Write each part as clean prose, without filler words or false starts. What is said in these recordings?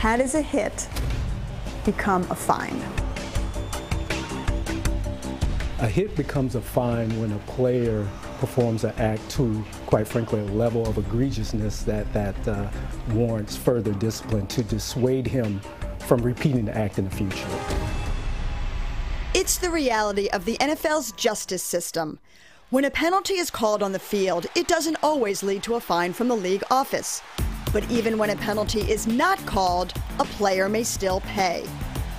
How does a hit become a fine? A hit becomes a fine when a player performs an act to, quite frankly, a level of egregiousness that warrants further discipline to dissuade him from repeating the act in the future. It's the reality of the NFL's justice system. When a penalty is called on the field, it doesn't always lead to a fine from the league office. But even when a penalty is not called, a player may still pay.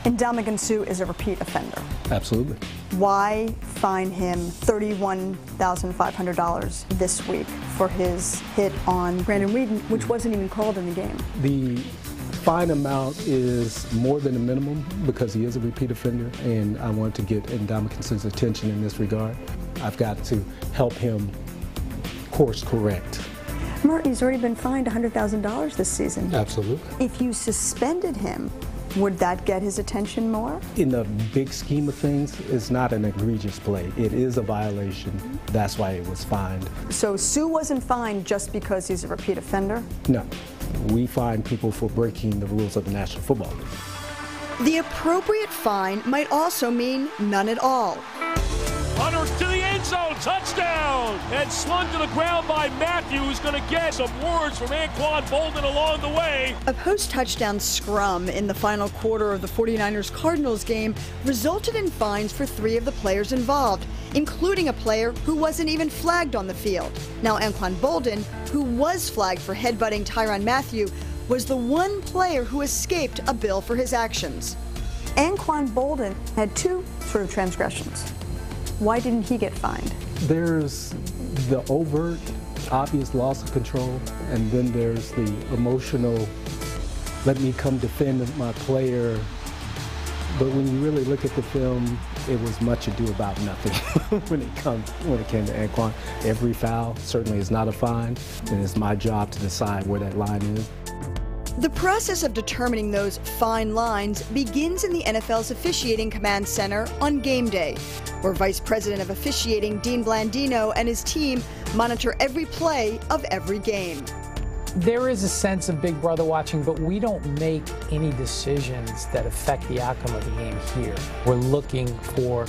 Ndamukong Suh is a repeat offender. Absolutely. Why fine him $31,500 this week for his hit on Brandon Whedon, which wasn't even called in the game? The fine amount is more than the minimum because he is a repeat offender, and I want to get Ndamukong Suh's attention in this regard. I've got to help him course correct. Merton, he's already been fined $100,000 this season. Absolutely. If you suspended him, would that get his attention more? In the big scheme of things, it's not an egregious play. It is a violation. That's why it was fined. So Suh wasn't fined just because he's a repeat offender? No. We fine people for breaking the rules of the National Football League. The appropriate fine might also mean none at all. Hunter to the end zone, touchdown! And slung to the ground by Matthew, who's going to get some words from Anquan Boldin along the way. A post-touchdown scrum in the final quarter of the 49ers-Cardinals game resulted in fines for 3 of the players involved, including a player who wasn't even flagged on the field. Now, Anquan Boldin, who was flagged for headbutting Tyrann Mathieu, was the one player who escaped a bill for his actions. Anquan Boldin had 2 sort of transgressions. Why didn't he get fined? There's the overt, obvious loss of control, and then there's the emotional, let me come defend my player. But when you really look at the film, it was much ado about nothing when it came to Anquan. Every foul certainly is not a fine, and it's my job to decide where that line is. The process of determining those fine lines begins in the NFL's Officiating Command Center on game day, where Vice President of Officiating Dean Blandino and his team monitor every play of every game. There is a sense of Big Brother watching, but we don't make any decisions that affect the outcome of the game here. We're looking for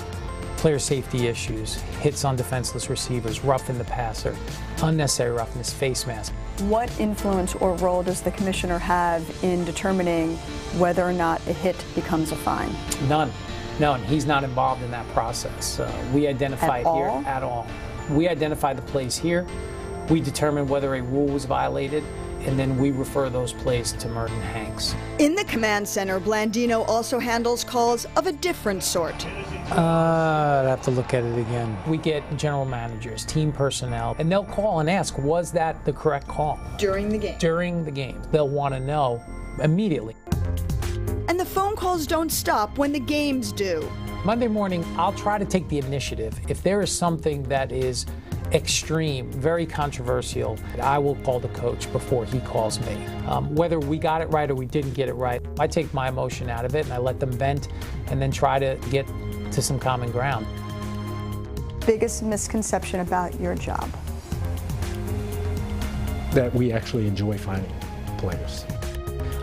player safety issues, hits on defenseless receivers, roughing the passer, unnecessary roughness, face mask. What influence or role does the commissioner have in determining whether or not a hit becomes a fine? None. None. He's not involved in that process. We identify it here at all. We identify the plays here. We determine whether a rule was violated, and then we refer those plays to Merton Hanks. In the command center, Blandino also handles calls of a different sort. I'd have to look at it again. We get general managers, team personnel, and they'll call and ask, was that the correct call? During the game? During the game. They'll want to know immediately. And the phone calls don't stop when the games do. Monday morning, I'll try to take the initiative. If there is something that is extreme, very controversial, I will call the coach before he calls me. Whether we got it right or we didn't get it right, I take my emotion out of it and I let them vent and then try to get to some common ground. Biggest misconception about your job? That we actually enjoy finding players.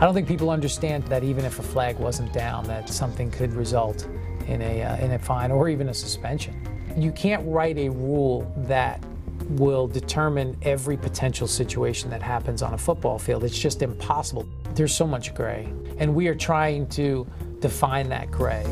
I don't think people understand that even if a flag wasn't down, that something could result in a fine or even a suspension. You can't write a rule that will determine every potential situation that happens on a football field. It's just impossible. There's so much gray, and we are trying to define that gray.